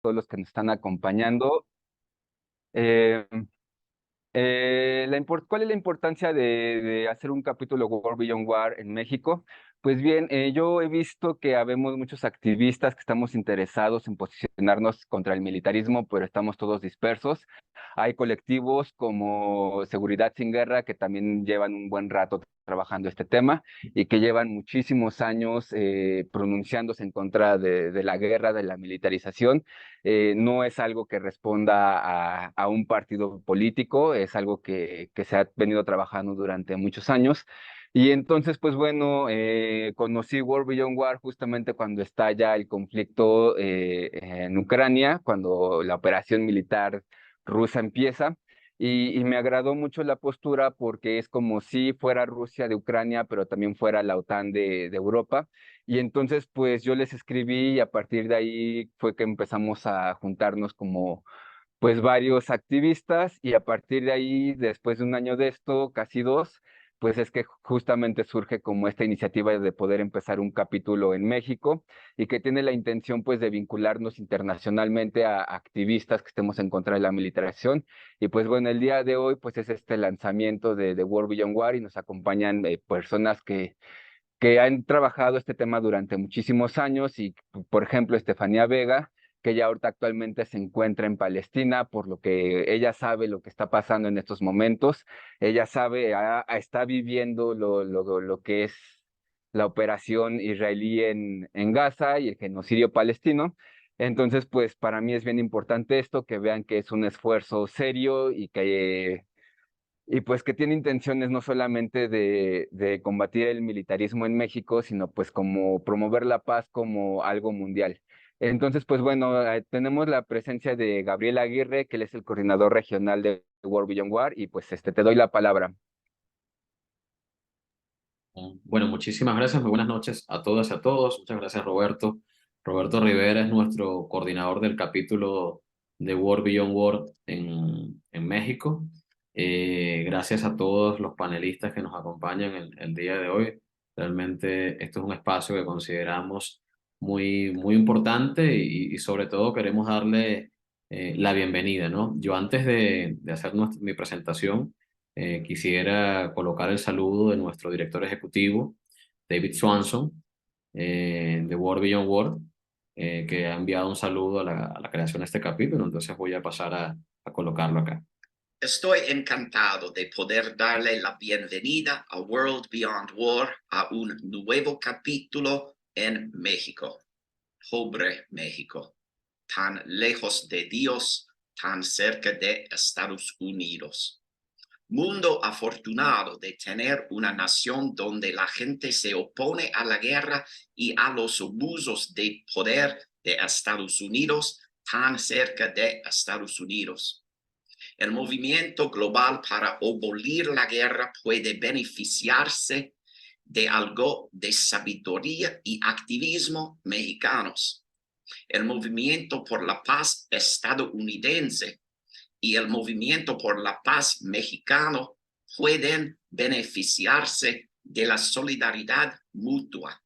todos los que nos están acompañando. Eh, ¿Cuál es la importancia de hacer un capítulo War Beyond War en México? Pues bien, yo he visto que habemos muchos activistas que estamos interesados en posicionarnos contra el militarismo, pero estamos todos dispersos. Hay colectivos como Seguridad Sin Guerra que también llevan un buen rato trabajando este tema y que llevan muchísimos años pronunciándose en contra de la guerra, de la militarización. No es algo que responda a un partido político, es algo que se ha venido trabajando durante muchos años. Y entonces, pues bueno, conocí War Beyond War justamente cuando estalla el conflicto en Ucrania, cuando la operación militar rusa empieza. Y me agradó mucho la postura porque es como si fuera Rusia de Ucrania, pero también fuera la OTAN de Europa. Y entonces, pues yo les escribí y a partir de ahí fue que empezamos a juntarnos como, pues varios activistas y a partir de ahí, después de un año de esto, casi dos, pues es que justamente surge como esta iniciativa de poder empezar un capítulo en México y que tiene la intención pues de vincularnos internacionalmente a activistas que estemos en contra de la militarización. Y pues bueno, el día de hoy pues es este lanzamiento de War Beyond War y nos acompañan personas que han trabajado este tema durante muchísimos años y, por ejemplo, Estefanía Vega, que ya ahorita actualmente se encuentra en Palestina, por lo que ella sabe lo que está pasando en estos momentos, ella sabe, está viviendo lo que es la operación israelí en Gaza y el genocidio palestino. Entonces, pues para mí es bien importante esto, que vean que es un esfuerzo serio y pues que tiene intenciones no solamente de combatir el militarismo en México, sino pues como promover la paz como algo mundial. Entonces, pues bueno, tenemos la presencia de Gabriel Aguirre, que él es el coordinador regional de War Beyond War, y pues te doy la palabra. Bueno, muchísimas gracias, muy buenas noches a todas y a todos. Muchas gracias, Roberto. Roberto Rivera es nuestro coordinador del capítulo de World Beyond World en México. Gracias a todos los panelistas que nos acompañan el día de hoy. Realmente esto es un espacio que consideramos muy importante y sobre todo queremos darle la bienvenida, ¿no? Yo antes de hacer mi presentación, quisiera colocar el saludo de nuestro director ejecutivo, David Swanson, de World Beyond World, que ha enviado un saludo a la creación de este capítulo. Entonces voy a pasar a colocarlo acá. Estoy encantado de poder darle la bienvenida a World Beyond War, a un nuevo capítulo en México. Pobre México, tan lejos de Dios, tan cerca de Estados Unidos. Mundo afortunado de tener una nación donde la gente se opone a la guerra y a los abusos de poder de Estados Unidos, tan cerca de Estados Unidos. El movimiento global para abolir la guerra puede beneficiarse de algo de sabiduría y activismo mexicanos. El movimiento por la paz estadounidense y el movimiento por la paz mexicano pueden beneficiarse de la solidaridad mutua.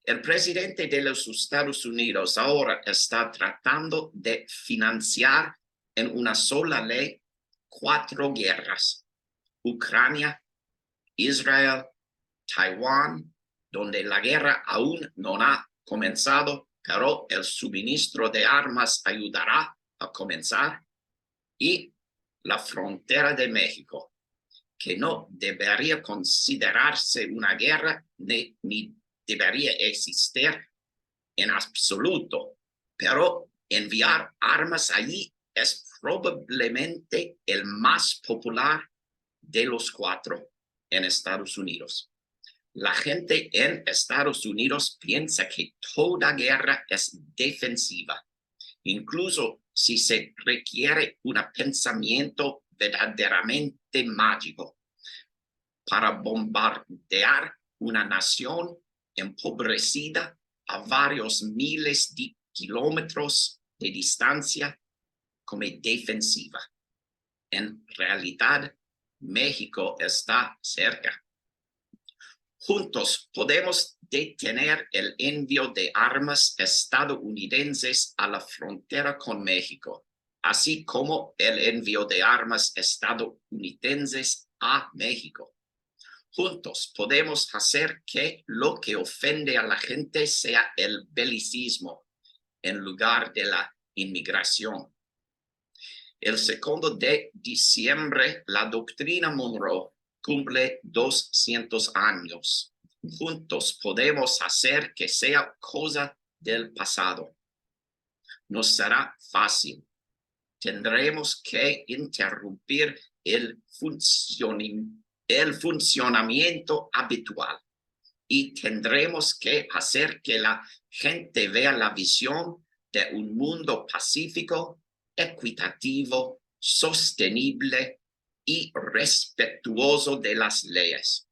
El presidente de los Estados Unidos ahora está tratando de financiar en una sola ley 4 guerras: Ucrania, Israel, Taiwán, donde la guerra aún no ha comenzado, pero el suministro de armas ayudará a comenzar, y la frontera de México, que no debería considerarse una guerra ni debería existir en absoluto, pero enviar armas allí es probablemente el más popular de los 4 en Estados Unidos. La gente en Estados Unidos piensa que toda guerra es defensiva, incluso si se requiere un pensamiento verdaderamente mágico para bombardear una nación empobrecida a varios miles de kilómetros de distancia como defensiva. En realidad, México está cerca. Juntos podemos detener el envío de armas estadounidenses a la frontera con México, así como el envío de armas estadounidenses a México. Juntos podemos hacer que lo que ofende a la gente sea el belicismo en lugar de la inmigración. El 2 de diciembre, la doctrina Monroe cumple 200 años. Juntos podemos hacer que sea cosa del pasado. No será fácil. Tendremos que interrumpir el funcionamiento habitual y tendremos que hacer que la gente vea la visión de un mundo pacífico, equitativo, sostenible y respetuoso de las leyes.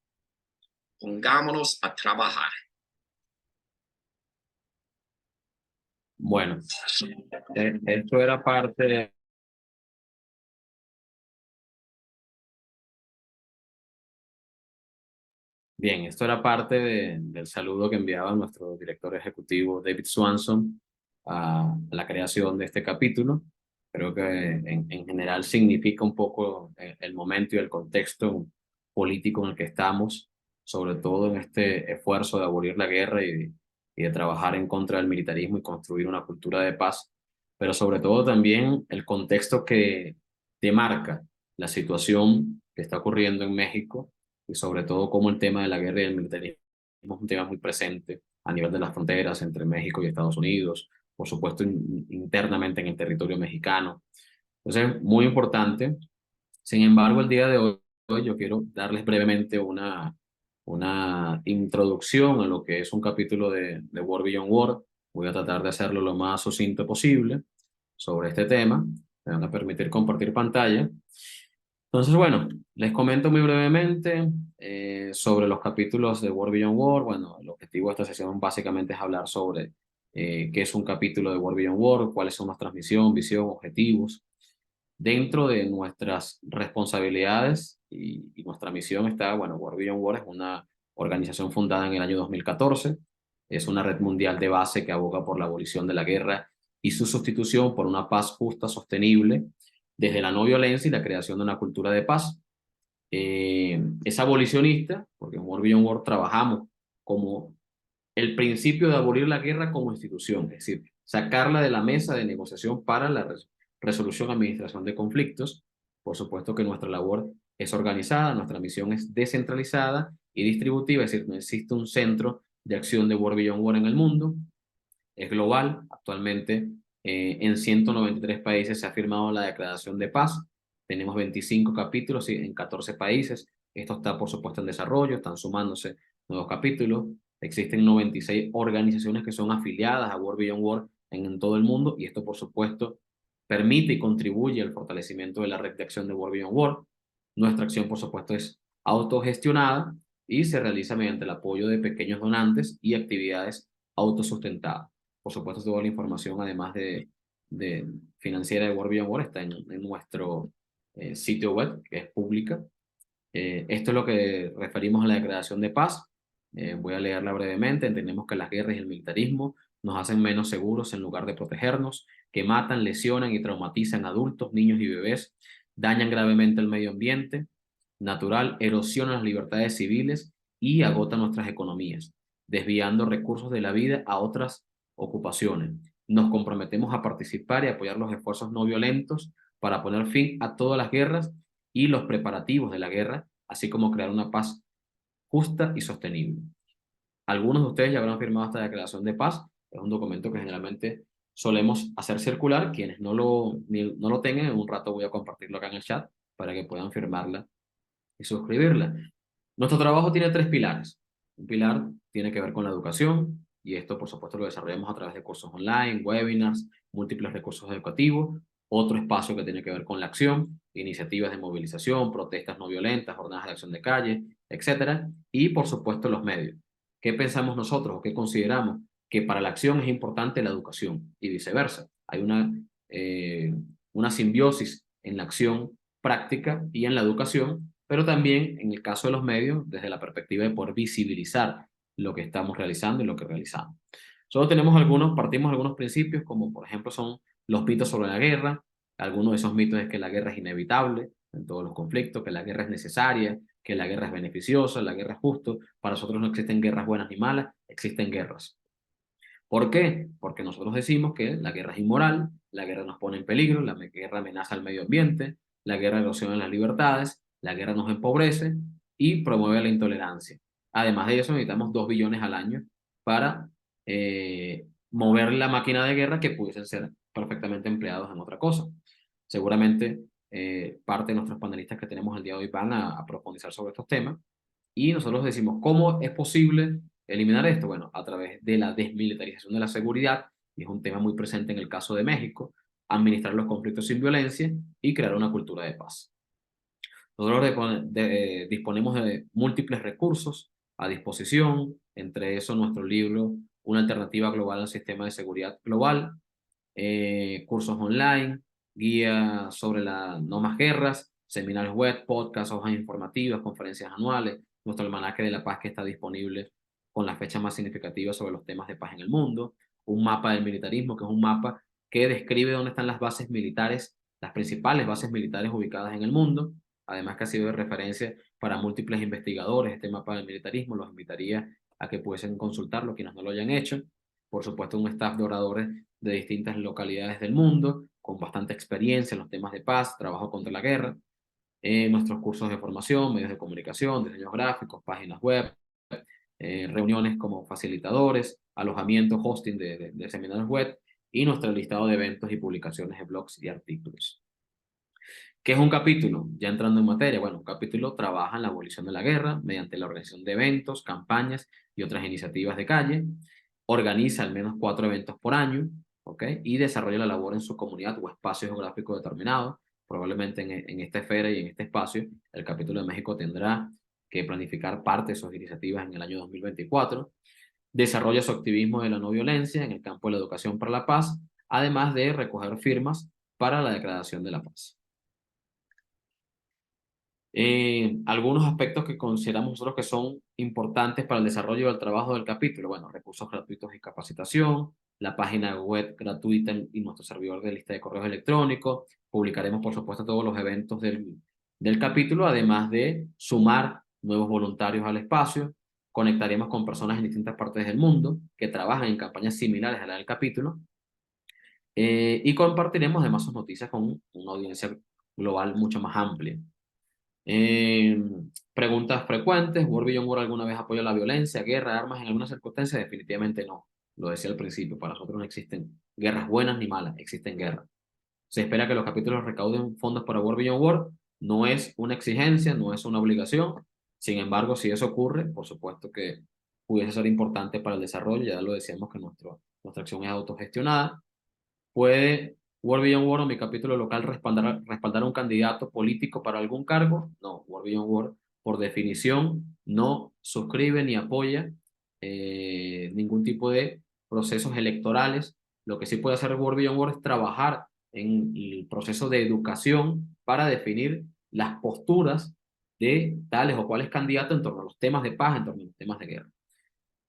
Pongámonos a trabajar. Bueno, esto era parte de... Bien, esto era parte del saludo que enviaba nuestro director ejecutivo David Swanson a la creación de este capítulo. Creo que en general significa un poco el momento y el contexto político en el que estamos, sobre todo en este esfuerzo de abolir la guerra y de trabajar en contra del militarismo y construir una cultura de paz, pero sobre todo también el contexto que demarca la situación que está ocurriendo en México y sobre todo cómo el tema de la guerra y el militarismo es un tema muy presente a nivel de las fronteras entre México y Estados Unidos, por supuesto internamente en el territorio mexicano. Entonces, muy importante. Sin embargo, el día de hoy yo quiero darles brevemente una introducción a lo que es un capítulo de War Beyond War. Voy a tratar de hacerlo lo más sucinto posible sobre este tema. Me van a permitir compartir pantalla. Entonces, bueno, les comento muy brevemente sobre los capítulos de War Beyond War. Bueno, el objetivo de esta sesión básicamente es hablar sobre qué es un capítulo de War Beyond War, cuáles son nuestras misión, visión, objetivos. Dentro de nuestras responsabilidades y nuestra misión está, bueno, War Beyond War es una organización fundada en el año 2014. Es una red mundial de base que aboga por la abolición de la guerra y su sustitución por una paz justa, sostenible, desde la no violencia y la creación de una cultura de paz. Es abolicionista, porque en War Beyond War trabajamos como el principio de abolir la guerra como institución, es decir, sacarla de la mesa de negociación para la resolución, administración de conflictos. Por supuesto que nuestra labor es organizada, nuestra misión es descentralizada y distributiva, es decir, no existe un centro de acción de War Beyond War en el mundo, es global. Actualmente en 193 países se ha firmado la Declaración de Paz. Tenemos 25 capítulos en 14 países. Esto está, por supuesto, en desarrollo, están sumándose nuevos capítulos. Existen 96 organizaciones que son afiliadas a War Beyond War en todo el mundo y esto, por supuesto, permite y contribuye al fortalecimiento de la red de acción de War Beyond War. Nuestra acción, por supuesto, es autogestionada y se realiza mediante el apoyo de pequeños donantes y actividades autosustentadas. Por supuesto, toda la información, además de financiera de War Beyond War, está en nuestro sitio web, que es pública. Esto es lo que referimos a la declaración de paz. Voy a leerla brevemente. Entendemos que las guerras y el militarismo nos hacen menos seguros en lugar de protegernos, que matan, lesionan y traumatizan a adultos, niños y bebés, dañan gravemente el medio ambiente natural, erosionan las libertades civiles y agotan nuestras economías, desviando recursos de la vida a otras ocupaciones. Nos comprometemos a participar y apoyar los esfuerzos no violentos para poner fin a todas las guerras y los preparativos de la guerra, así como crear una paz justa y sostenible. Algunos de ustedes ya habrán firmado esta declaración de paz. Es un documento que generalmente solemos hacer circular. Quienes no lo tengan, en un rato voy a compartirlo acá en el chat para que puedan firmarla y suscribirla. Nuestro trabajo tiene tres pilares. Un pilar tiene que ver con la educación, y esto por supuesto lo desarrollamos a través de cursos online, webinars, múltiples recursos educativos. Otro espacio que tiene que ver con la acción, iniciativas de movilización, protestas no violentas, jornadas de acción de calle, etcétera. Y por supuesto los medios. ¿Qué pensamos nosotros o qué consideramos? Que para la acción es importante la educación y viceversa. Hay una simbiosis en la acción práctica y en la educación, pero también en el caso de los medios, desde la perspectiva de poder visibilizar lo que estamos realizando y lo que realizamos. Solo partimos de algunos principios, como por ejemplo son los mitos sobre la guerra. Algunos de esos mitos es que la guerra es inevitable en todos los conflictos, que la guerra es necesaria, que la guerra es beneficiosa, la guerra es justo. Para nosotros no existen guerras buenas ni malas, existen guerras. ¿Por qué? Porque nosotros decimos que la guerra es inmoral, la guerra nos pone en peligro, la guerra amenaza al medio ambiente, la guerra erosiona las libertades, la guerra nos empobrece y promueve la intolerancia. Además de eso, necesitamos 2 billones al año para mover la máquina de guerra que pudiesen ser perfectamente empleados en otra cosa. Seguramente parte de nuestros panelistas que tenemos el día de hoy van a profundizar sobre estos temas y nosotros decimos, ¿cómo es posible eliminar esto? Bueno, a través de la desmilitarización de la seguridad, y es un tema muy presente en el caso de México, administrar los conflictos sin violencia y crear una cultura de paz. Nosotros disponemos de múltiples recursos a disposición, entre eso nuestro libro Una alternativa global al sistema de seguridad global, cursos online, guía sobre la no más guerras, seminarios web, podcasts, hojas informativas, conferencias anuales, nuestro almanaque de la paz que está disponible con las fechas más significativas sobre los temas de paz en el mundo, un mapa del militarismo, que es un mapa que describe dónde están las bases militares, las principales bases militares ubicadas en el mundo, además que ha sido de referencia para múltiples investigadores. Este mapa del militarismo los invitaría a que pudiesen consultarlo quienes no lo hayan hecho. Por supuesto, un staff de oradores de distintas localidades del mundo, con bastante experiencia en los temas de paz, trabajo contra la guerra, nuestros cursos de formación, medios de comunicación, diseños gráficos, páginas web, reuniones como facilitadores, alojamiento, hosting de seminarios web y nuestro listado de eventos y publicaciones de blogs y artículos. ¿Qué es un capítulo? Ya entrando en materia, bueno, un capítulo trabaja en la abolición de la guerra mediante la organización de eventos, campañas y otras iniciativas de calle, organiza al menos 4 eventos por año, ¿ok? Y desarrolla la labor en su comunidad o espacio geográfico determinado. Probablemente en esta esfera y en este espacio, el capítulo de México tendrá que planificar parte de sus iniciativas en el año 2024. Desarrolla su activismo de la no violencia en el campo de la educación para la paz, además de recoger firmas para la declaración de la paz. Algunos aspectos que consideramos nosotros que son importantes para el desarrollo del trabajo del capítulo. Bueno, recursos gratuitos y capacitación, la página web gratuita y nuestro servidor de lista de correos electrónicos. Publicaremos, por supuesto, todos los eventos del capítulo, además de sumar nuevos voluntarios al espacio. Conectaremos con personas en distintas partes del mundo que trabajan en campañas similares a la del capítulo. Y compartiremos además sus noticias con una audiencia global mucho más amplia. Eh, Preguntas frecuentes: ¿World Beyond War alguna vez apoya la violencia, guerra, armas en alguna circunstancia? Definitivamente no. Lo decía al principio, para nosotros no existen guerras buenas ni malas, existen guerras. Se espera que los capítulos recauden fondos para World Beyond War. No es una exigencia, no es una obligación. Sin embargo, si eso ocurre, por supuesto que pudiese ser importante para el desarrollo. Ya lo decíamos que nuestra acción es autogestionada. ¿Puede World Beyond War o mi capítulo local respaldar a un candidato político para algún cargo? No, World Beyond War, por definición, no suscribe ni apoya ningún tipo de procesos electorales. Lo que sí puede hacer World Beyond War es trabajar en el proceso de educación para definir las posturas de tales o cuales candidatos en torno a los temas de paz, en torno a los temas de guerra.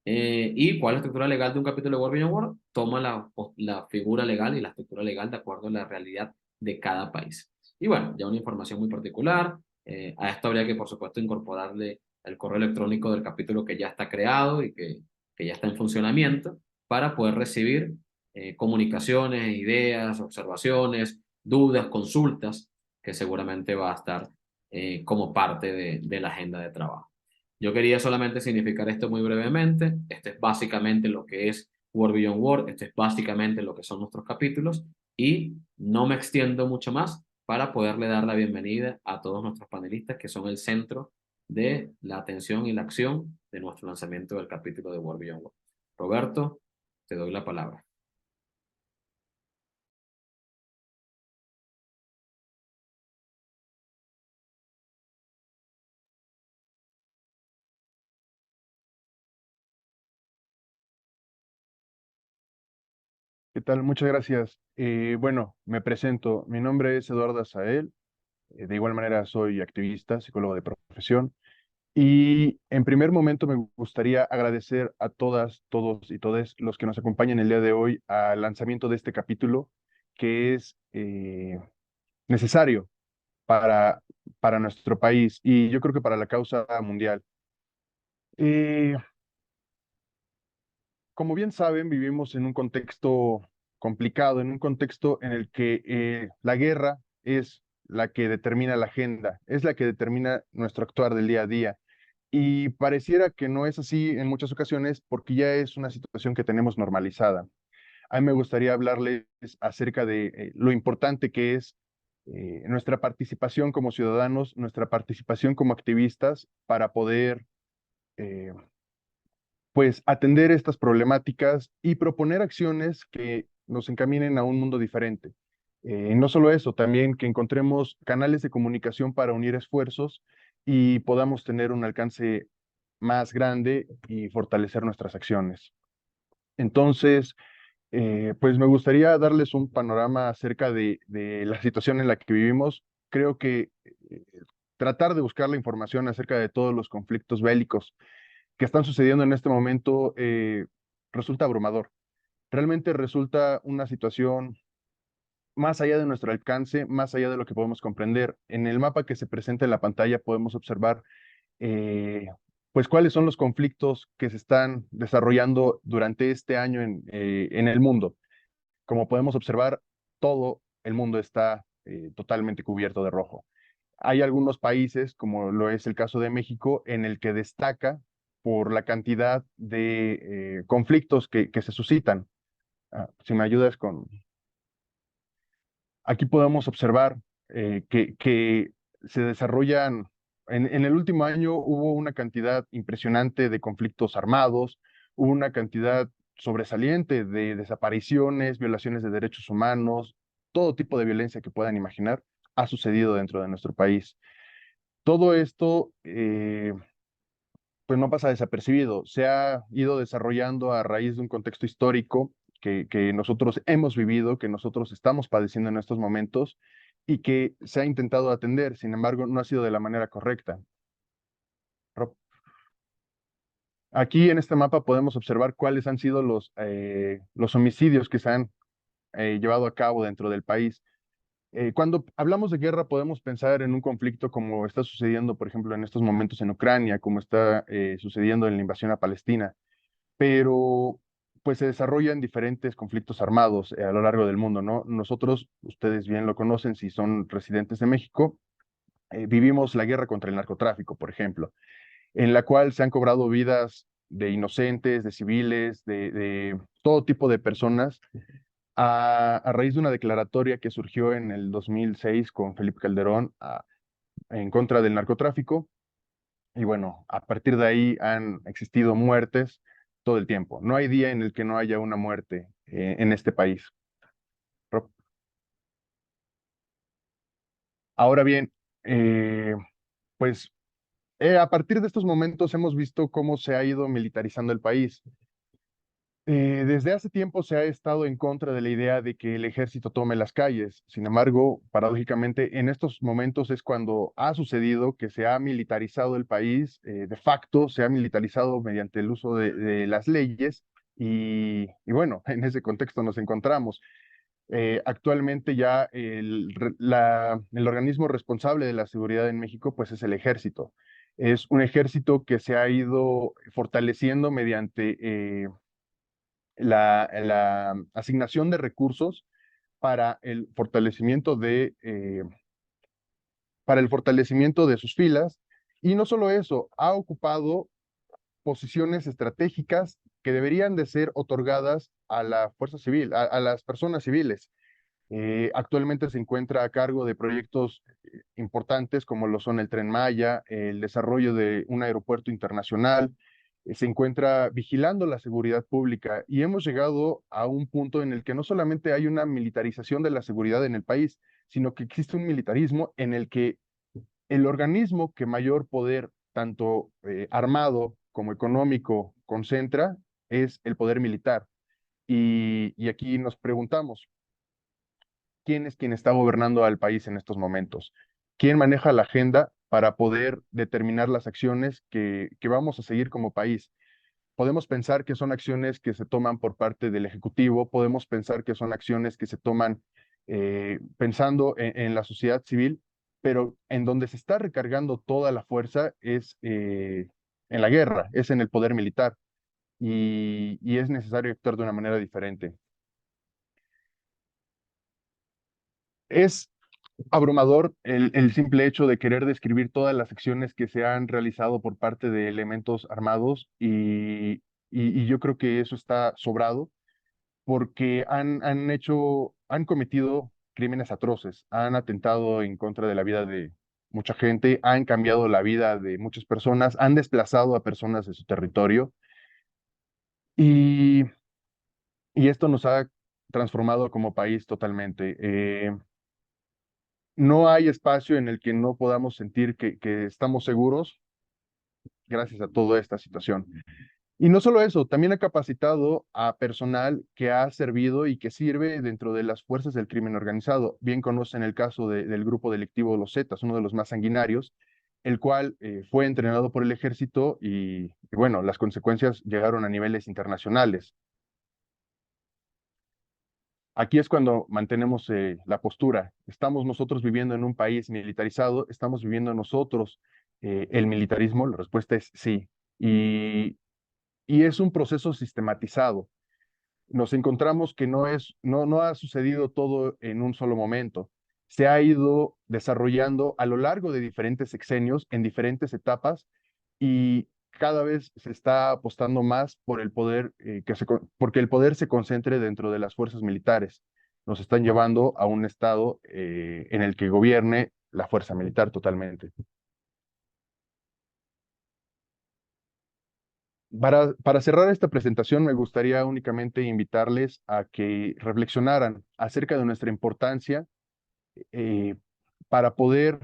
¿Y cuál es la estructura legal de un capítulo de War Beyond War? Toma la figura legal y la estructura legal de acuerdo a la realidad de cada país. Y bueno, ya una información muy particular. A esto habría que, por supuesto, incorporarle el correo electrónico del capítulo que ya está creado y que ya está en funcionamiento para poder recibir comunicaciones, ideas, observaciones, dudas, consultas, que seguramente va a estar como parte de la agenda de trabajo. Yo quería solamente significar esto muy brevemente. Esto es básicamente lo que es War Beyond War. Esto es básicamente lo que son nuestros capítulos. Y no me extiendo mucho más para poderle dar la bienvenida a todos nuestros panelistas que son el centro de la atención y la acción de nuestro lanzamiento del capítulo de War Beyond War. Roberto, te doy la palabra. ¿Qué tal? Muchas gracias. Bueno, me presento. Mi nombre es Eduardo Azael. De igual manera, soy activista, psicólogo de profesión. Y en primer momento me gustaría agradecer a todas, todos y todes los que nos acompañan el día de hoy al lanzamiento de este capítulo, que es necesario para, para nuestro país y yo creo que para la causa mundial. Eh, Como bien saben, vivimos en un contexto complicado, en un contexto en el que la guerra es la que determina la agenda, es la que determina nuestro actuar del día a día. Y pareciera que no es así en muchas ocasiones porque ya es una situación que tenemos normalizada. A mí me gustaría hablarles acerca de lo importante que es nuestra participación como ciudadanos, nuestra participación como activistas para poder eh, pues atender estas problemáticas y proponer acciones que nos encaminen a un mundo diferente. No solo eso, también que encontremos canales de comunicación para unir esfuerzos y podamos tener un alcance más grande y fortalecer nuestras acciones. Entonces, pues me gustaría darles un panorama acerca de la situación en la que vivimos. Creo que tratar de buscar la información acerca de todos los conflictos bélicos que están sucediendo en este momento resulta abrumador. Realmente resulta una situación más allá de nuestro alcance, más allá de lo que podemos comprender. En el mapa que se presenta en la pantalla podemos observar eh, pues cuáles son los conflictos que se están desarrollando durante este año en el mundo. Como podemos observar, todo el mundo está totalmente cubierto de rojo. Hay algunos países, como lo es el caso de México, en el que destaca por la cantidad de conflictos que se suscitan. Si me ayudas con... Aquí podemos observar que se desarrollan, en el último año hubo una cantidad impresionante de conflictos armados, hubo una cantidad sobresaliente de desapariciones, violaciones de derechos humanos, todo tipo de violencia que puedan imaginar ha sucedido dentro de nuestro país. Todo esto, pues no pasa desapercibido, se ha ido desarrollando a raíz de un contexto histórico que nosotros hemos vivido, que nosotros estamos padeciendo en estos momentos y que se ha intentado atender, sin embargo, no ha sido de la manera correcta. Aquí en este mapa podemos observar cuáles han sido los homicidios que se han llevado a cabo dentro del país. Cuando hablamos de guerra podemos pensar en un conflicto como está sucediendo, por ejemplo, en estos momentos en Ucrania, como está sucediendo en la invasión a Palestina, pero pues se desarrollan diferentes conflictos armados a lo largo del mundo, ¿no? Nosotros, ustedes bien lo conocen si son residentes de México, vivimos la guerra contra el narcotráfico, por ejemplo, en la cual se han cobrado vidas de inocentes, de civiles, de todo tipo de personas a raíz de una declaratoria que surgió en el 2006 con Felipe Calderón en contra del narcotráfico. Y bueno, a partir de ahí han existido muertes todo el tiempo. No hay día en el que no haya una muerte en este país. Ahora bien, eh, pues a partir de estos momentos hemos visto cómo se ha ido militarizando el país. Desde hace tiempo se ha estado en contra de la idea de que el ejército tome las calles. Sin embargo, paradójicamente, en estos momentos es cuando ha sucedido que se ha militarizado el país, de facto se ha militarizado mediante el uso de las leyes y bueno, en ese contexto nos encontramos. Actualmente ya el organismo responsable de la seguridad en México pues es el ejército. Es un ejército que se ha ido fortaleciendo mediante la asignación de recursos para el fortalecimiento para el fortalecimiento de sus filas. Y no solo eso, ha ocupado posiciones estratégicas que deberían de ser otorgadas a la fuerza civil, a las personas civiles. Actualmente se encuentra a cargo de proyectos importantes como lo son el Tren Maya, el desarrollo de un aeropuerto internacional, se encuentra vigilando la seguridad pública y hemos llegado a un punto en el que no solamente hay una militarización de la seguridad en el país, sino que existe un militarismo en el que el organismo que mayor poder, tanto armado como económico, concentra es el poder militar. Y aquí nos preguntamos, ¿quién es quien está gobernando al país en estos momentos? quién maneja la agenda para poder determinar las acciones que vamos a seguir como país. Podemos pensar que son acciones que se toman por parte del Ejecutivo, podemos pensar que son acciones que se toman pensando en la sociedad civil, pero en donde se está recargando toda la fuerza es en la guerra, es en el poder militar, y es necesario actuar de una manera diferente. Es abrumador el simple hecho de querer describir todas las acciones que se han realizado por parte de elementos armados y yo creo que eso está sobrado porque han cometido crímenes atroces, han atentado en contra de la vida de mucha gente, han cambiado la vida de muchas personas, han desplazado a personas de su territorio y, y esto nos ha transformado como país totalmente. No hay espacio en el que no podamos sentir que estamos seguros gracias a toda esta situación. Y no solo eso, también ha capacitado a personal que ha servido y que sirve dentro de las fuerzas del crimen organizado. Bien conocen el caso del grupo delictivo Los Zetas, uno de los más sanguinarios, el cual fue entrenado por el ejército y bueno, las consecuencias llegaron a niveles internacionales. Aquí es cuando mantenemos la postura. Estamos nosotros viviendo en un país militarizado, estamos viviendo nosotros el militarismo, la respuesta es sí. Y es un proceso sistematizado. Nos encontramos que no ha sucedido todo en un solo momento. Se ha ido desarrollando a lo largo de diferentes sexenios, en diferentes etapas, y cada vez se está apostando más por el poder, porque el poder se concentre dentro de las fuerzas militares. Nos están llevando a un estado en el que gobierne la fuerza militar totalmente. Para cerrar esta presentación, me gustaría únicamente invitarles a que reflexionaran acerca de nuestra importancia eh, para poder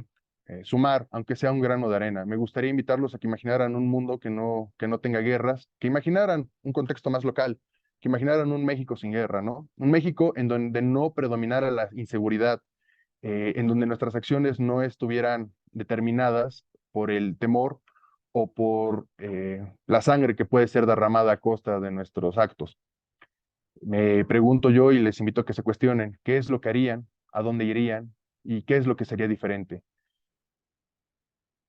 sumar, aunque sea un grano de arena. Me gustaría invitarlos a que imaginaran un mundo que no tenga guerras, que imaginaran un contexto más local, que imaginaran un México sin guerra, ¿no? Un México en donde no predominara la inseguridad, en donde nuestras acciones no estuvieran determinadas por el temor o por la sangre que puede ser derramada a costa de nuestros actos. Me pregunto yo y les invito a que se cuestionen qué es lo que harían, a dónde irían y qué es lo que sería diferente.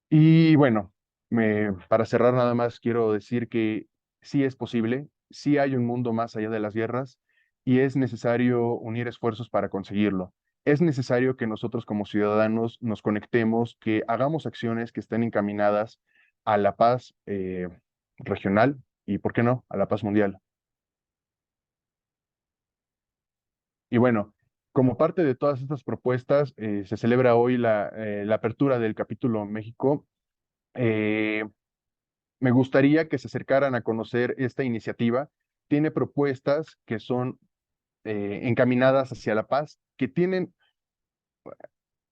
Y bueno, para cerrar nada más quiero decir que sí es posible, sí hay un mundo más allá de las guerras y es necesario unir esfuerzos para conseguirlo. Es necesario que nosotros como ciudadanos nos conectemos, que hagamos acciones que estén encaminadas a la paz regional y, ¿por qué no?, a la paz mundial. Y bueno, como parte de todas estas propuestas, se celebra hoy la apertura del capítulo México. Eh, Me gustaría que se acercaran a conocer esta iniciativa. Tiene propuestas que son encaminadas hacia la paz, que tienen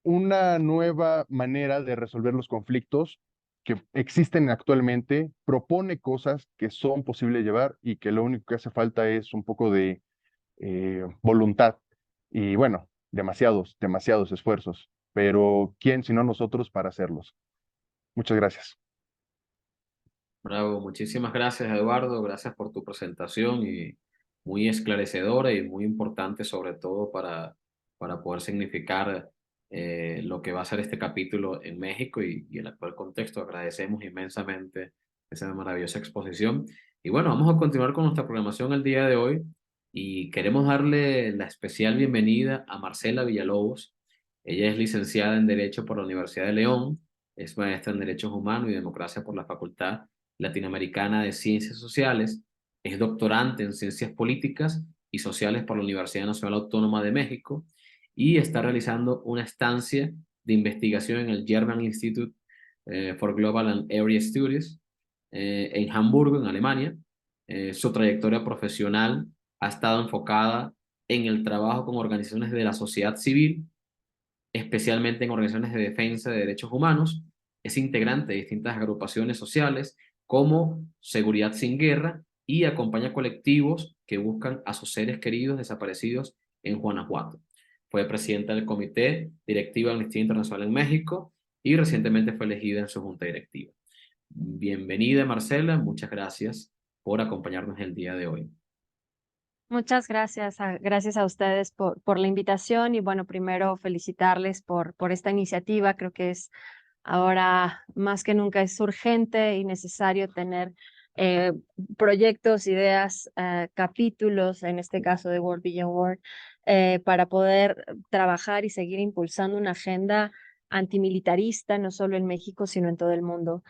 una nueva manera de resolver los conflictos que existen actualmente, propone cosas que son posibles de llevar y que lo único que hace falta es un poco de voluntad y bueno, demasiados esfuerzos, pero ¿quién sino nosotros para hacerlos? Muchas gracias. Bravo, muchísimas gracias Eduardo, gracias por tu presentación y muy esclarecedora y muy importante sobre todo para poder significar lo que va a ser este capítulo en México y el actual contexto. Agradecemos inmensamente esa maravillosa exposición. Y bueno, vamos a continuar con nuestra programación el día de hoy y queremos darle la especial bienvenida a Marcela Villalobos. Ella es licenciada en Derecho por la Universidad de León, es maestra en Derechos Humanos y Democracia por la Facultad Latinoamericana de Ciencias Sociales, es doctorante en Ciencias Políticas y Sociales por la Universidad Nacional Autónoma de México y está realizando una estancia de investigación en el German Institute for Global and Area Studies en Hamburgo, en Alemania. Su trayectoria profesional ha estado enfocada en el trabajo con organizaciones de la sociedad civil, especialmente en organizaciones de defensa de derechos humanos. Es integrante de distintas agrupaciones sociales como Seguridad Sin Guerra y acompaña colectivos que buscan a sus seres queridos desaparecidos en Guanajuato. fue presidenta del Comité Directivo de Amnistía Internacional en México y recientemente fue elegida en su junta directiva. Bienvenida, Marcela, muchas gracias por acompañarnos el día de hoy. Muchas gracias, gracias a ustedes por la invitación y bueno, primero felicitarles por esta iniciativa. Creo que es ahora más que nunca es urgente y necesario tener proyectos, ideas, capítulos, en este caso de World Beyond War, para poder trabajar y seguir impulsando una agenda antimilitarista, no solo en México, sino en todo el mundo.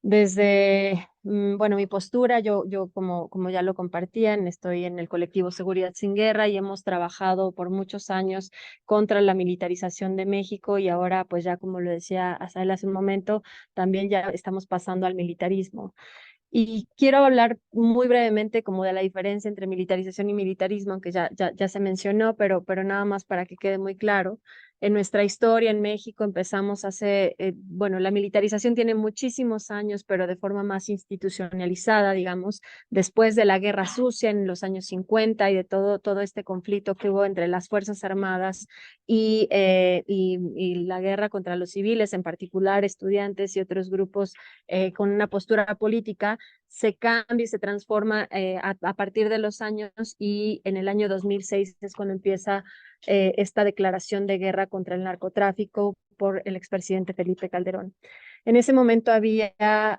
Desde, bueno, mi postura, yo como ya lo compartían, estoy en el colectivo Seguridad Sin Guerra y hemos trabajado por muchos años contra la militarización de México y ahora, pues ya como lo decía Asael hace un momento, también ya estamos pasando al militarismo. Y quiero hablar muy brevemente como de la diferencia entre militarización y militarismo, aunque ya se mencionó, pero nada más para que quede muy claro. En nuestra historia en México empezamos hace, bueno, la militarización tiene muchísimos años, pero de forma más institucionalizada, digamos, después de la Guerra Sucia en los años 50 y de todo este conflicto que hubo entre las Fuerzas Armadas y la guerra contra los civiles, en particular estudiantes y otros grupos con una postura política, se cambia y se transforma a partir de los años y en el año 2006 es cuando empieza esta declaración de guerra contra el narcotráfico por el expresidente Felipe Calderón. En ese momento había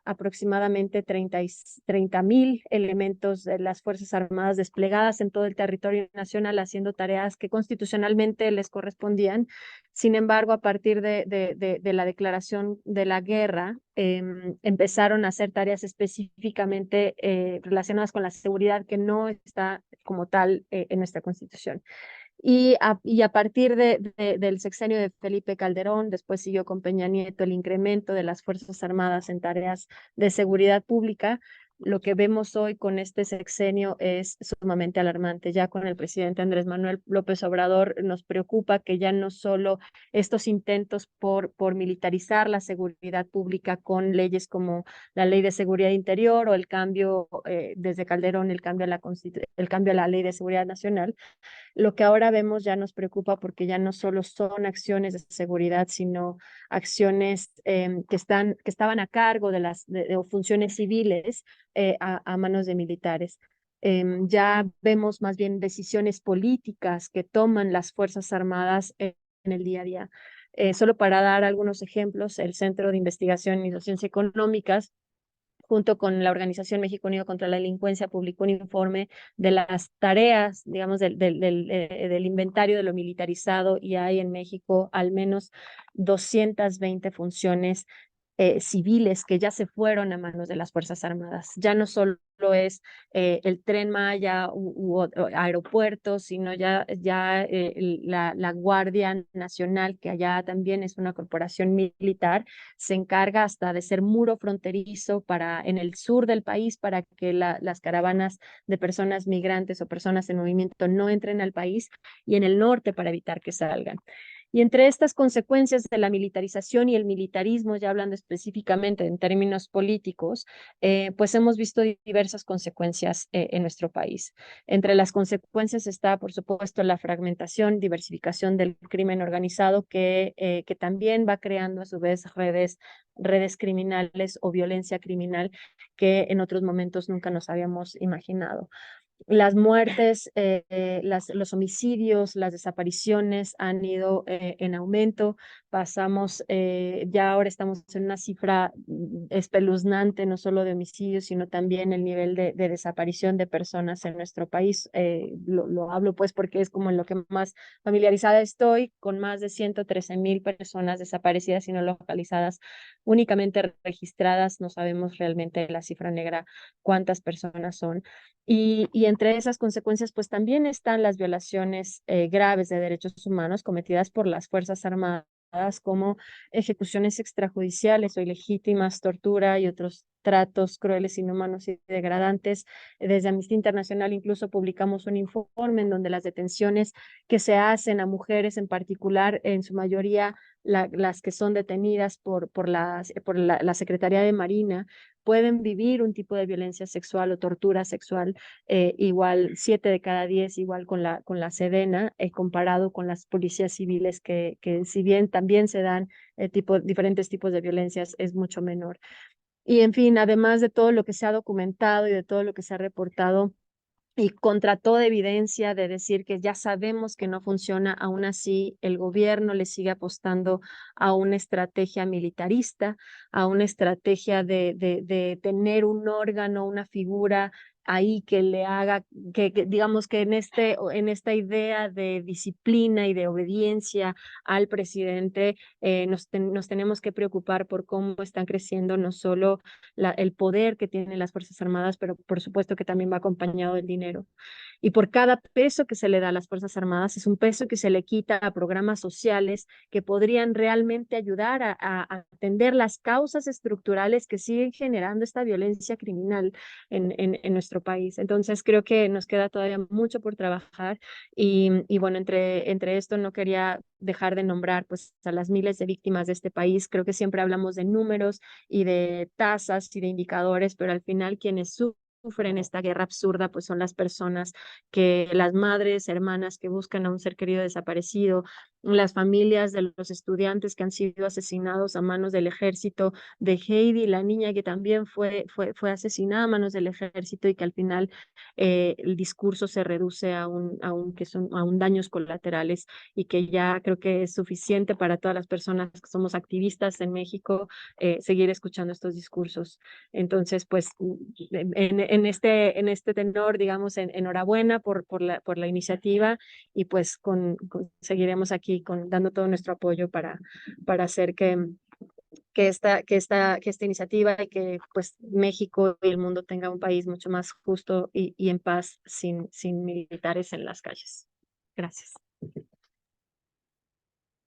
aproximadamente 30,000 elementos de las Fuerzas Armadas desplegadas en todo el territorio nacional haciendo tareas que constitucionalmente les correspondían. Sin embargo, a partir de la declaración de la guerra, empezaron a hacer tareas específicamente relacionadas con la seguridad que no está como tal en nuestra Constitución. Y a partir del sexenio de Felipe Calderón, después siguió con Peña Nieto el incremento de las Fuerzas Armadas en tareas de seguridad pública. Lo que vemos hoy con este sexenio es sumamente alarmante. Ya con el presidente Andrés Manuel López Obrador nos preocupa que ya no solo estos intentos por militarizar la seguridad pública con leyes como la Ley de Seguridad Interior o el cambio desde Calderón, el cambio a la Ley de Seguridad Nacional. Lo que ahora vemos ya nos preocupa porque ya no solo son acciones de seguridad, sino acciones que estaban a cargo de funciones civiles a manos de militares. Ya vemos más bien decisiones políticas que toman las Fuerzas Armadas en el día a día. Solo para dar algunos ejemplos, el Centro de Investigación y Docencia Económicas junto con la Organización México Unido contra la Delincuencia, publicó un informe de las tareas, digamos, del inventario de lo militarizado y hay en México al menos 220 funciones civiles que ya se fueron a manos de las Fuerzas Armadas. Ya no solo es el Tren Maya u aeropuertos, sino ya la Guardia Nacional, que allá también es una corporación militar, se encarga hasta de ser muro fronterizo en el sur del país para que las caravanas de personas migrantes o personas en movimiento no entren al país y en el norte para evitar que salgan. Y entre estas consecuencias de la militarización y el militarismo, ya hablando específicamente en términos políticos, pues hemos visto diversas consecuencias en nuestro país. Entre las consecuencias está, por supuesto, la fragmentación, diversificación del crimen organizado que también va creando a su vez redes criminales o violencia criminal que en otros momentos nunca nos habíamos imaginado. Las muertes, los homicidios, las desapariciones han ido en aumento. Pasamos, ya ahora estamos en una cifra espeluznante, no solo de homicidios, sino también el nivel de desaparición de personas en nuestro país. Lo hablo pues porque es como en lo que más familiarizada estoy, con más de 113,000 personas desaparecidas y no localizadas, únicamente registradas. No sabemos realmente la cifra negra, cuántas personas son. Y entre esas consecuencias, pues también están las violaciones graves de derechos humanos cometidas por las Fuerzas Armadas, como ejecuciones extrajudiciales o ilegítimas, tortura y otros tratos crueles, inhumanos y degradantes. Desde Amnistía Internacional incluso publicamos un informe en donde las detenciones que se hacen a mujeres en particular, en su mayoría las que son detenidas por la Secretaría de Marina, pueden vivir un tipo de violencia sexual o tortura sexual, igual 7 de cada 10, igual con la Sedena, comparado con las policías civiles que si bien también se dan diferentes tipos de violencias, es mucho menor. Y en fin, además de todo lo que se ha documentado y de todo lo que se ha reportado, y contra toda evidencia de decir que ya sabemos que no funciona, aún así el gobierno le sigue apostando a una estrategia militarista, a una estrategia de tener un órgano, una figura ahí que le haga, que digamos que en esta idea de disciplina y de obediencia al presidente, nos tenemos que preocupar por cómo están creciendo no solo el poder que tienen las Fuerzas Armadas, pero por supuesto que también va acompañado del dinero. Y por cada peso que se le da a las Fuerzas Armadas, es un peso que se le quita a programas sociales que podrían realmente ayudar a atender las causas estructurales que siguen generando esta violencia criminal en nuestro país. Entonces, creo que nos queda todavía mucho por trabajar y bueno, entre esto no quería dejar de nombrar pues a las miles de víctimas de este país. Creo que siempre hablamos de números y de tasas y de indicadores, pero al final quienes sufren esta guerra absurda, pues son las personas las madres, hermanas que buscan a un ser querido desaparecido, las familias de los estudiantes que han sido asesinados a manos del ejército, de Heidi, la niña que también fue asesinada a manos del ejército y que al final el discurso se reduce a un daños colaterales y que ya creo que es suficiente para todas las personas que somos activistas en México seguir escuchando estos discursos. Entonces, pues en este tenor, digamos, enhorabuena por la iniciativa y pues seguiremos aquí dando todo nuestro apoyo para hacer que esta iniciativa y que pues México y el mundo tenga un país mucho más justo y en paz sin militares en las calles. Gracias.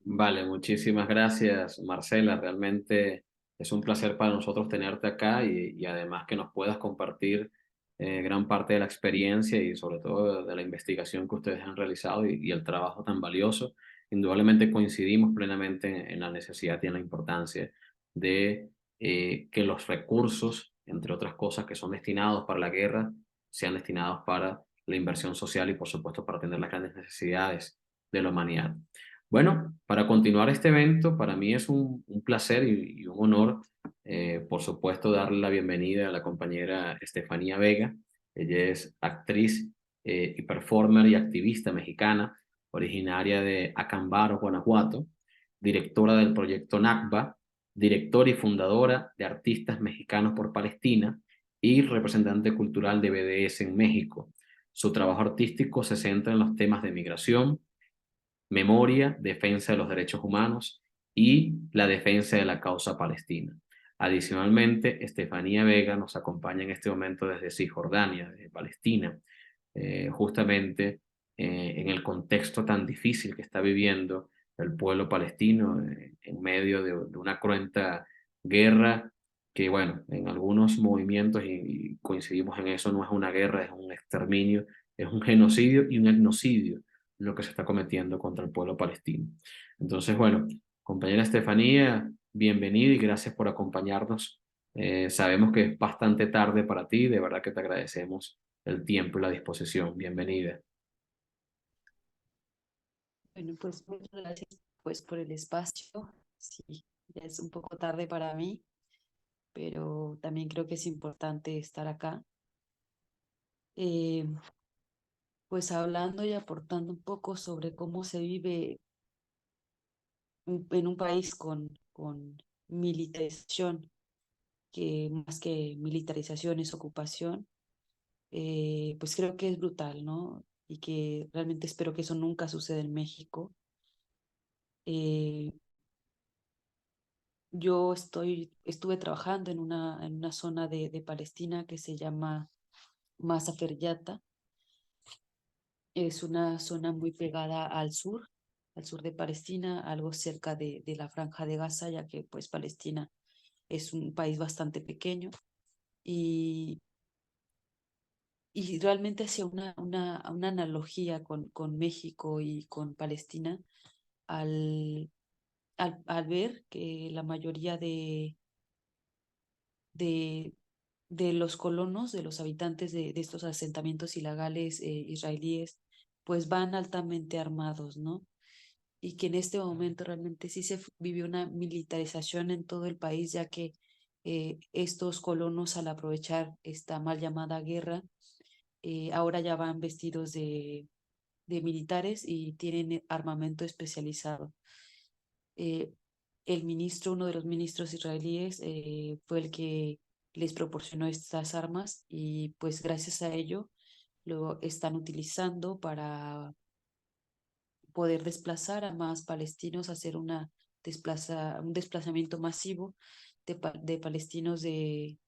Vale, muchísimas gracias, Marcela. Realmente es un placer para nosotros tenerte acá y además que nos puedas compartir gran parte de la experiencia y sobre todo de la investigación que ustedes han realizado y el trabajo tan valioso. Indudablemente coincidimos plenamente en la necesidad y en la importancia de que los recursos, entre otras cosas que son destinados para la guerra, sean destinados para la inversión social y por supuesto para atender las grandes necesidades de la humanidad. Bueno, para continuar este evento, para mí es un placer y un honor, por supuesto, darle la bienvenida a la compañera Estefanía Vega. Ella es actriz y performer y activista mexicana, originaria de Acámbaro, Guanajuato, directora del proyecto NACBA, directora y fundadora de Artistas Mexicanos por Palestina y representante cultural de BDS en México. Su trabajo artístico se centra en los temas de migración, memoria, defensa de los derechos humanos y la defensa de la causa palestina. Adicionalmente, Estefanía Vega nos acompaña en este momento desde Cisjordania, desde Palestina, justamente en el contexto tan difícil que está viviendo el pueblo palestino en medio de una cruenta guerra que, bueno, en algunos movimientos, y coincidimos en eso, no es una guerra, es un exterminio, es un genocidio y un etnocidio lo que se está cometiendo contra el pueblo palestino. Entonces, bueno, compañera Estefanía, bienvenida y gracias por acompañarnos. Sabemos que es bastante tarde para ti, de verdad que te agradecemos el tiempo y la disposición. Bienvenida. Bueno, pues muchas gracias pues, por el espacio. Sí, ya es un poco tarde para mí, pero también creo que es importante estar acá. Eh, pues hablando y aportando un poco sobre cómo se vive en un país con militarización, que más que militarización es ocupación, pues creo que es brutal, ¿no? Y que realmente espero que eso nunca suceda en México. Yo estuve trabajando en una zona de Palestina que se llama Masafer Yatta. Es una zona muy pegada al sur de Palestina, algo cerca de la Franja de Gaza, ya que pues Palestina es un país bastante pequeño y, y realmente hacía una analogía con México y con Palestina al ver que la mayoría de de los colonos, de los habitantes de estos asentamientos ilegales israelíes, pues van altamente armados, ¿no? Y que en este momento realmente sí se vivió una militarización en todo el país, ya que estos colonos, al aprovechar esta mal llamada guerra, ahora ya van vestidos de militares y tienen armamento especializado. Eh, uno de los ministros israelíes, fue el que les proporcionó estas armas y pues gracias a ello lo están utilizando para poder desplazar a más palestinos, hacer un desplazamiento masivo de palestinos de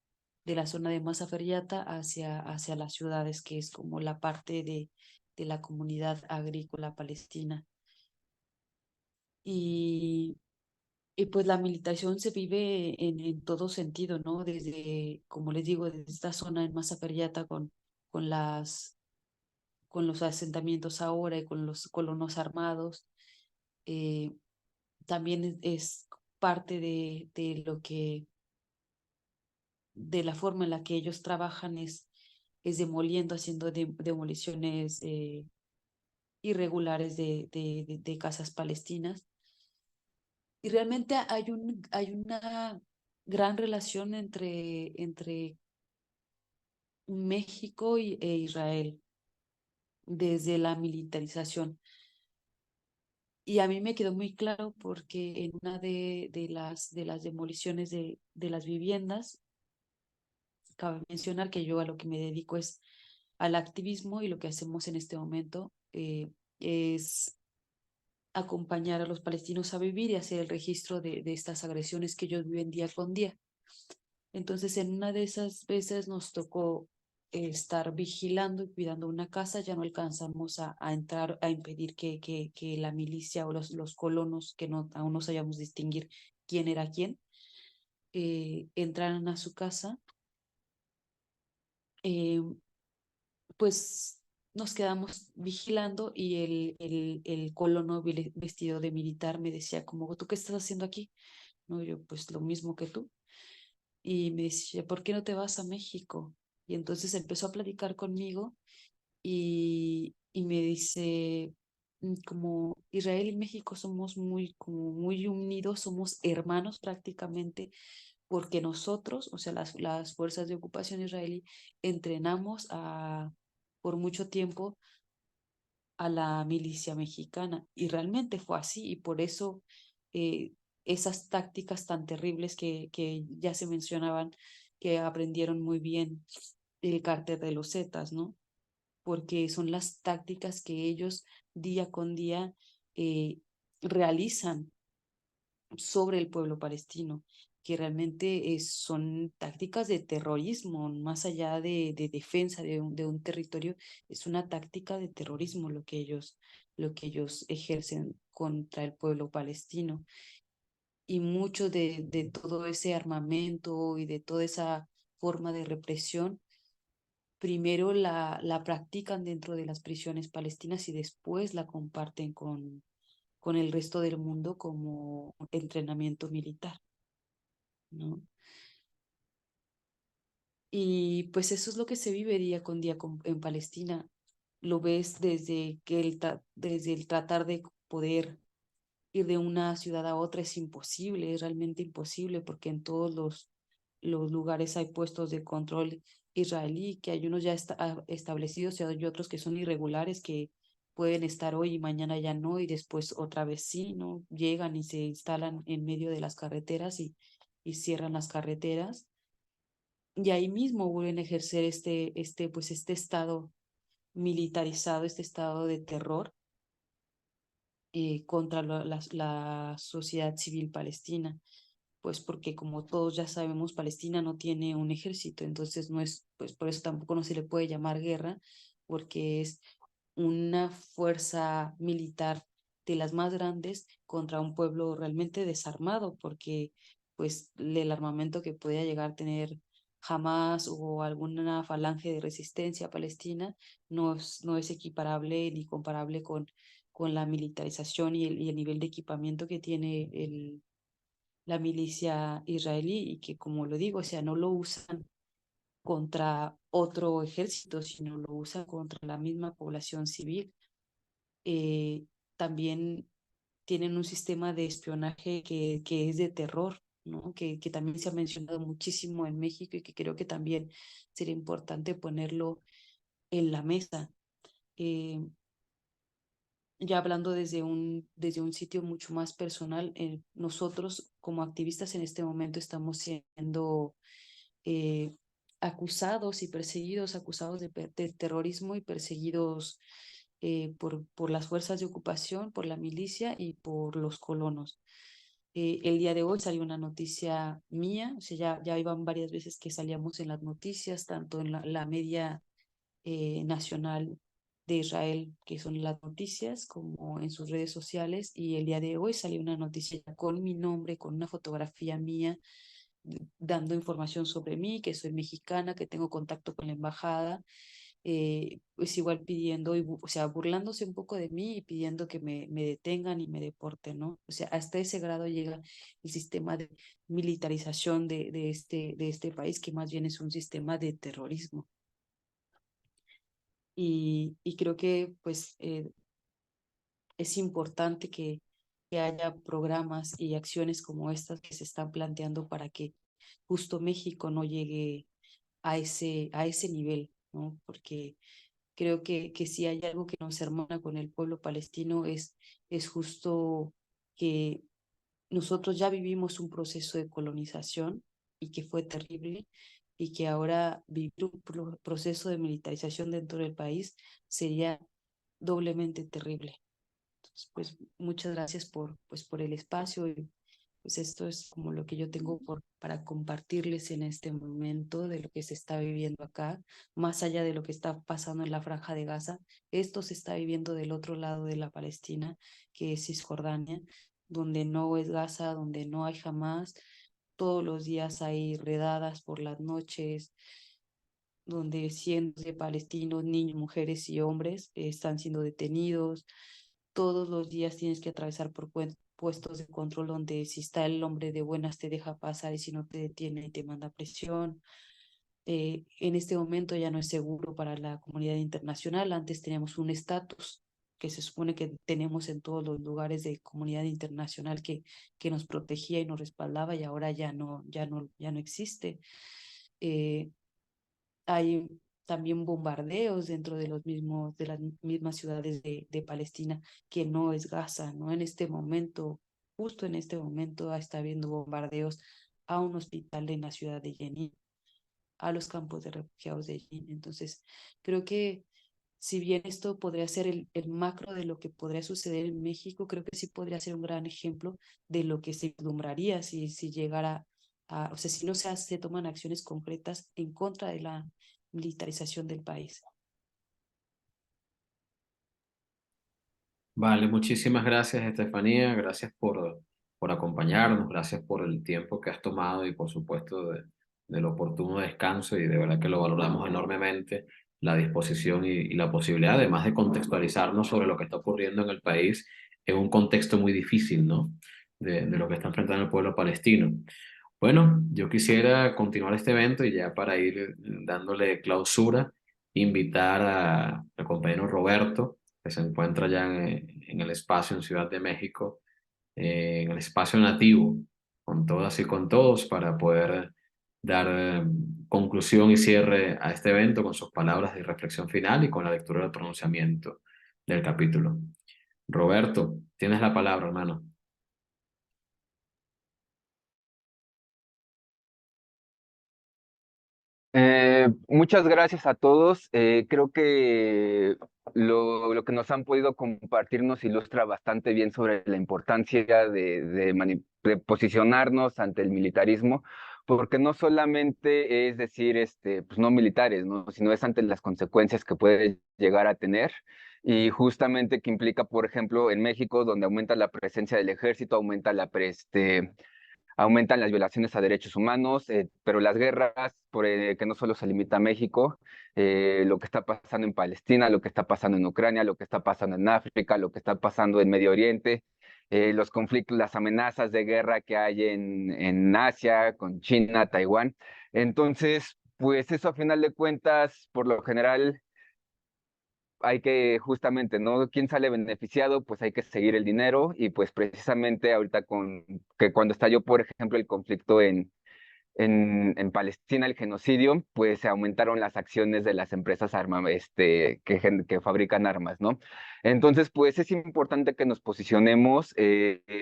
la zona de Masa Feriata hacia las ciudades, que es como la parte de la comunidad agrícola palestina. Y, y pues la militarización se vive en todo sentido, ¿no? Desde, como les digo, desde esta zona en Masa Feriata con con los asentamientos ahora y con los colonos armados. eh, También es parte de lo de la forma en la que ellos trabajan es demoliendo, haciendo demoliciones irregulares de casas palestinas. Y realmente hay una gran relación entre México e Israel desde la militarización. Y a mí me quedó muy claro porque en una de las demoliciones de las viviendas, cabe mencionar que yo a lo que me dedico es al activismo, y lo que hacemos en este momento es acompañar a los palestinos a vivir y hacer el registro de estas agresiones que ellos viven día con día. Entonces, en una de esas veces nos tocó estar vigilando y cuidando una casa. Ya no alcanzamos a entrar a impedir que la milicia o los colonos, que no, aún no sabíamos distinguir quién era quién, entraran a su casa. Eh, pues nos quedamos vigilando y el colono vestido de militar me decía como, ¿tú qué estás haciendo aquí? No, yo pues lo mismo que tú. Y me decía, ¿por qué no te vas a México? Y entonces empezó a platicar conmigo y me dice, como Israel y México somos como muy unidos, somos hermanos prácticamente, porque nosotros, o sea, las fuerzas de ocupación israelí, entrenamos por mucho tiempo a la milicia mexicana. Y realmente fue así, y por eso eh, esas tácticas tan terribles que ya se mencionaban, que aprendieron muy bien el cártel de los Zetas, ¿no? Porque son las tácticas que ellos día con día eh, realizan sobre el pueblo palestino, que realmente son tácticas de terrorismo, más allá de defensa de un territorio. Es una táctica de terrorismo lo que ellos ejercen contra el pueblo palestino. Y mucho de todo ese armamento y de toda esa forma de represión, primero la practican dentro de las prisiones palestinas y después la comparten con el resto del mundo como entrenamiento militar, ¿no? Y pues eso es lo que se vive día con día en Palestina. Lo ves desde el tratar de poder ir de una ciudad a otra. Es imposible, es realmente imposible, porque en todos los lugares hay puestos de control israelí, que hay unos ya establecidos y hay otros que son irregulares, que pueden estar hoy y mañana ya no, y después otra vez sí, ¿no? Llegan y se instalan en medio de las carreteras y cierran las carreteras. Y ahí mismo vuelven a ejercer pues este estado militarizado, este estado de terror contra la sociedad civil palestina. Pues porque, como todos ya sabemos, Palestina no tiene un ejército, entonces no es, pues por eso tampoco no se le puede llamar guerra, porque es una fuerza militar de las más grandes contra un pueblo realmente desarmado, porque pues el armamento que podía llegar a tener Hamas o alguna falange de resistencia palestina no es equiparable ni comparable con la militarización y el nivel de equipamiento que tiene la milicia israelí, y que, como lo digo, o sea, no lo usan contra otro ejército, sino lo usan contra la misma población civil. También tienen un sistema de espionaje que es de terror, ¿no? Que también se ha mencionado muchísimo en México y que creo que también sería importante ponerlo en la mesa. Ya hablando desde un sitio mucho más personal, nosotros como activistas en este momento estamos siendo acusados y perseguidos, acusados de terrorismo y perseguidos por las fuerzas de ocupación, por la milicia y por los colonos. El día de hoy salió una noticia mía, o sea, ya iban varias veces que salíamos en las noticias, tanto en la media nacional de Israel, que son las noticias, como en sus redes sociales, y el día de hoy salió una noticia con mi nombre, con una fotografía mía, dando información sobre mí, que soy mexicana, que tengo contacto con la embajada, pues igual pidiendo, o sea, burlándose un poco de mí y pidiendo que me detengan y me deporten, ¿no? O sea, hasta ese grado llega el sistema de militarización de este país, que más bien es un sistema de terrorismo. Y creo que pues es importante que haya programas y acciones como estas que se están planteando para que justo México no llegue a ese nivel, ¿no? Porque creo que si hay algo que nos hermana con el pueblo palestino es justo que nosotros ya vivimos un proceso de colonización y que fue terrible y que ahora vivir un proceso de militarización dentro del país sería doblemente terrible. Entonces, pues muchas gracias por el espacio y pues esto es como lo que yo tengo para compartirles en este momento de lo que se está viviendo acá, más allá de lo que está pasando en la Franja de Gaza. Esto se está viviendo del otro lado de la Palestina, que es Cisjordania, donde no es Gaza, donde no hay Hamás. Todos los días hay redadas por las noches, donde cientos de palestinos, niños, mujeres y hombres están siendo detenidos. Todos los días tienes que atravesar por puestos de control donde si está el hombre de buenas te deja pasar y si no te detiene y te manda presión. En este momento ya no es seguro para la comunidad internacional. Antes teníamos un estatus que se supone que tenemos en todos los lugares de comunidad internacional que nos protegía y nos respaldaba y ahora ya no existe. Hay también bombardeos dentro de de las mismas ciudades de Palestina, que no es Gaza, ¿no? En este momento, justo en este momento, está habiendo bombardeos a un hospital en la ciudad de Jenin, a los campos de refugiados de Jenin. Entonces, creo que si bien esto podría ser el macro de lo que podría suceder en México, creo que sí podría ser un gran ejemplo de lo que se vislumbraría si llegara o sea, si no se toman acciones concretas en contra de la militarización del país. Vale, muchísimas gracias, Estefanía. Gracias por acompañarnos, gracias por el tiempo que has tomado y por supuesto del oportuno descanso y de verdad que lo valoramos enormemente, la disposición y la posibilidad, además de contextualizarnos sobre lo que está ocurriendo en el país en un contexto muy difícil, ¿no? De lo que está enfrentando el pueblo palestino. Bueno, yo quisiera continuar este evento y ya para ir dándole clausura, invitar al compañero Roberto, que se encuentra ya en el espacio en Ciudad de México, en el espacio nativo, con todas y con todos, para poder dar conclusión y cierre a este evento con sus palabras de reflexión final y con la lectura del pronunciamiento del capítulo. Roberto, tienes la palabra, hermano. Muchas gracias a todos. Creo que lo que nos han podido compartir nos ilustra bastante bien sobre la importancia de posicionarnos ante el militarismo, porque no solamente es decir, pues no militares, ¿no? Sino es ante las consecuencias que puede llegar a tener. Y justamente que implica, por ejemplo, en México, donde aumenta la presencia del ejército, aumenta aumentan las violaciones a derechos humanos, pero las guerras, que no solo se limita a México, lo que está pasando en Palestina, lo que está pasando en Ucrania, lo que está pasando en África, lo que está pasando en Medio Oriente, los conflictos, las amenazas de guerra que hay en Asia, con China, Taiwán. Entonces, pues eso a final de cuentas, por lo general, hay que justamente, ¿no? ¿Quién sale beneficiado? Pues hay que seguir el dinero y pues precisamente ahorita con que cuando estalló, por ejemplo, el conflicto en Palestina, el genocidio, pues se aumentaron las acciones de las empresas que fabrican armas, ¿no? Entonces, pues es importante que nos posicionemos,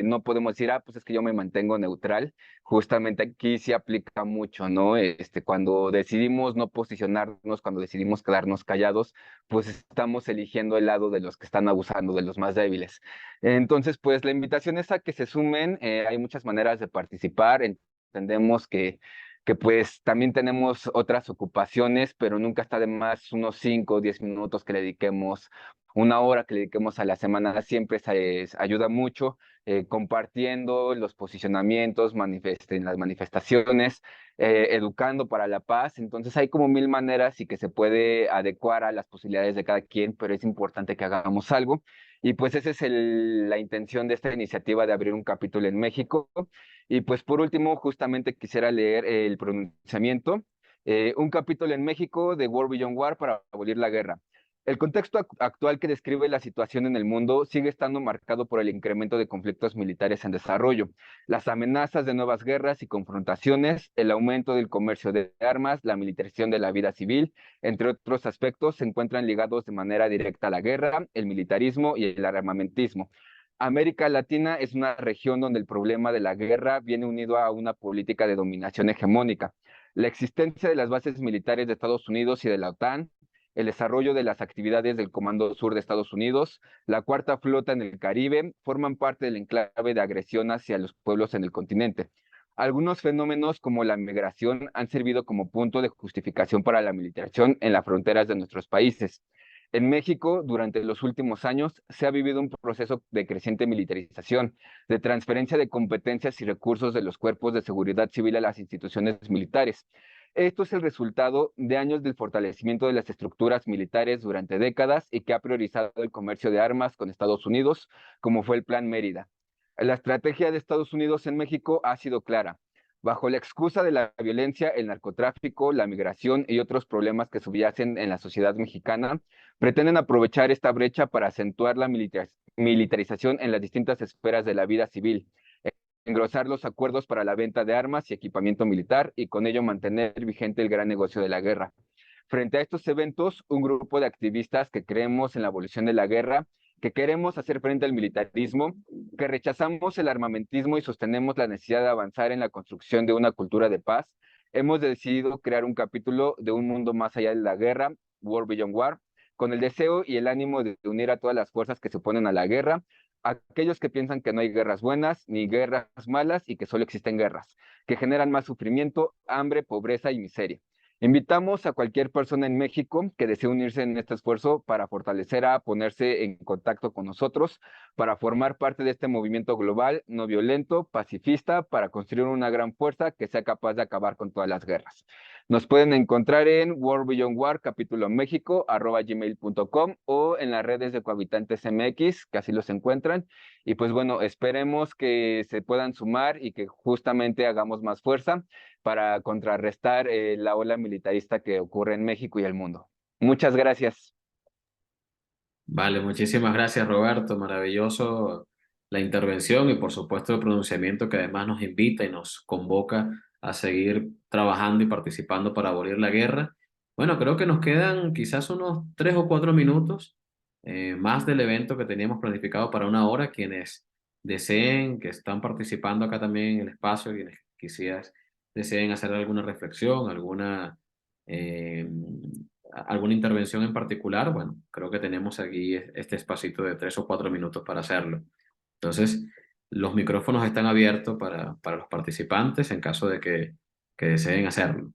no podemos decir, pues es que yo me mantengo neutral, justamente aquí sí aplica mucho, ¿no? Cuando decidimos no posicionarnos, cuando decidimos quedarnos callados, pues estamos eligiendo el lado de los que están abusando, de los más débiles. Entonces, pues la invitación es a que se sumen, hay muchas maneras de participar, entendemos que pues también tenemos otras ocupaciones, pero nunca está de más unos 5 o 10 minutos que le dediquemos, una hora que le dediquemos a la semana, siempre ayuda mucho, compartiendo los posicionamientos, en las manifestaciones, educando para la paz. Entonces hay como mil maneras y que se puede adecuar a las posibilidades de cada quien, pero es importante que hagamos algo. Y pues esa es la intención de esta iniciativa de abrir un capítulo en México. Y pues por último, justamente quisiera leer el pronunciamiento, un capítulo en México de War Beyond War para abolir la guerra. El contexto actual que describe la situación en el mundo sigue estando marcado por el incremento de conflictos militares en desarrollo, las amenazas de nuevas guerras y confrontaciones, el aumento del comercio de armas, la militarización de la vida civil, entre otros aspectos, se encuentran ligados de manera directa a la guerra, el militarismo y el armamentismo. América Latina es una región donde el problema de la guerra viene unido a una política de dominación hegemónica. La existencia de las bases militares de Estados Unidos y de la OTAN, el desarrollo de las actividades del Comando Sur de Estados Unidos, la Cuarta Flota en el Caribe, forman parte del enclave de agresión hacia los pueblos en el continente. Algunos fenómenos como la migración han servido como punto de justificación para la militarización en las fronteras de nuestros países. En México, durante los últimos años, se ha vivido un proceso de creciente militarización, de transferencia de competencias y recursos de los cuerpos de seguridad civil a las instituciones militares. Esto es el resultado de años del fortalecimiento de las estructuras militares durante décadas y que ha priorizado el comercio de armas con Estados Unidos, como fue el Plan Mérida. La estrategia de Estados Unidos en México ha sido clara. Bajo la excusa de la violencia, el narcotráfico, la migración y otros problemas que subyacen en la sociedad mexicana, pretenden aprovechar esta brecha para acentuar la militarización en las distintas esferas de la vida civil, engrosar los acuerdos para la venta de armas y equipamiento militar y con ello mantener vigente el gran negocio de la guerra. Frente a estos eventos, un grupo de activistas que creemos en la abolición de la guerra, que queremos hacer frente al militarismo, que rechazamos el armamentismo y sostenemos la necesidad de avanzar en la construcción de una cultura de paz, hemos decidido crear un capítulo de un mundo más allá de la guerra, War Beyond War, con el deseo y el ánimo de unir a todas las fuerzas que se oponen a la guerra, aquellos que piensan que no hay guerras buenas ni guerras malas y que solo existen guerras, que generan más sufrimiento, hambre, pobreza y miseria. Invitamos a cualquier persona en México que desee unirse en este esfuerzo para fortalecer a ponerse en contacto con nosotros, para formar parte de este movimiento global, no violento, pacifista, para construir una gran fuerza que sea capaz de acabar con todas las guerras. Nos pueden encontrar en War Beyond War, capítulo México, @gmail.com o en las redes de Cohabitantes MX, que así los encuentran. Y pues bueno, esperemos que se puedan sumar y que justamente hagamos más fuerza para contrarrestar la ola militarista que ocurre en México y el mundo. Muchas gracias. Vale, muchísimas gracias Roberto, maravilloso la intervención y por supuesto el pronunciamiento que además nos invita y nos convoca a seguir trabajando y participando para abolir la guerra. Bueno, creo que nos quedan quizás unos 3 o 4 minutos más del evento que teníamos planificado para una hora. Quienes deseen, que están participando acá también en el espacio, quienes quizás deseen hacer alguna reflexión, eh, alguna intervención en particular, bueno, creo que tenemos aquí este espacito de 3 o 4 minutos para hacerlo. Entonces, los micrófonos están abiertos para los participantes en caso de que deseen hacerlo.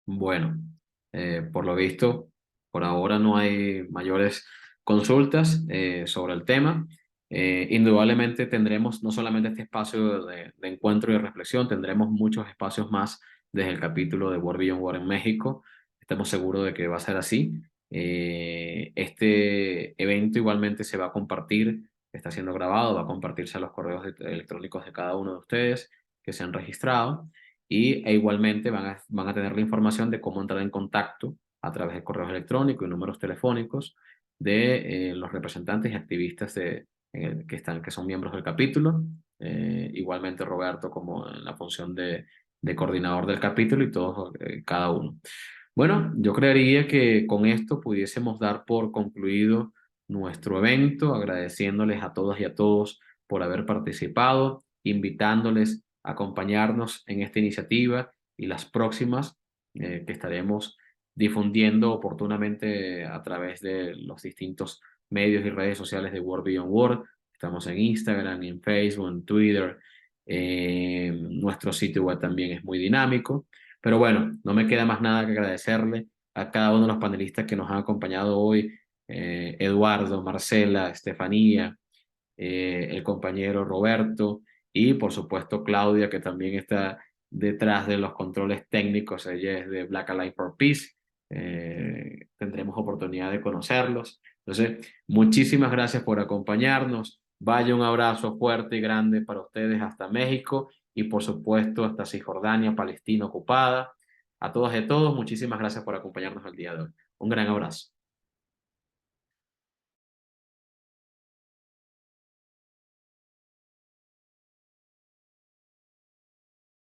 Bueno, por lo visto, por ahora no hay mayores consultas sobre el tema. Indudablemente tendremos no solamente este espacio de encuentro y de reflexión, tendremos muchos espacios más desde el capítulo de World Beyond War en México. Estamos seguros de que va a ser así. Este evento igualmente se va a compartir, está siendo grabado, va a compartirse a los correos electrónicos de cada uno de ustedes que se han registrado e igualmente van a tener la información de cómo entrar en contacto a través de correos electrónicos y números telefónicos de los representantes y activistas que son miembros del capítulo. Igualmente Roberto como en la función de coordinador del capítulo y todos, cada uno. Bueno, yo creería que con esto pudiésemos dar por concluido nuestro evento, agradeciéndoles a todas y a todos por haber participado, invitándoles a acompañarnos en esta iniciativa y las próximas que estaremos difundiendo oportunamente a través de los distintos medios y redes sociales de World Beyond World. Estamos en Instagram, en Facebook, en Twitter. Nuestro sitio web también es muy dinámico. Pero bueno, no me queda más nada que agradecerle a cada uno de los panelistas que nos han acompañado hoy, Eduardo, Marcela, Estefanía, el compañero Roberto y por supuesto Claudia, que también está detrás de los controles técnicos. Ella es de Black Alliance for Peace. Tendremos oportunidad de conocerlos. Entonces, muchísimas gracias por acompañarnos. Vaya un abrazo fuerte y grande para ustedes hasta México y por supuesto hasta Cisjordania, Palestina ocupada. A todas y a todos, muchísimas gracias por acompañarnos el día de hoy. Un gran abrazo.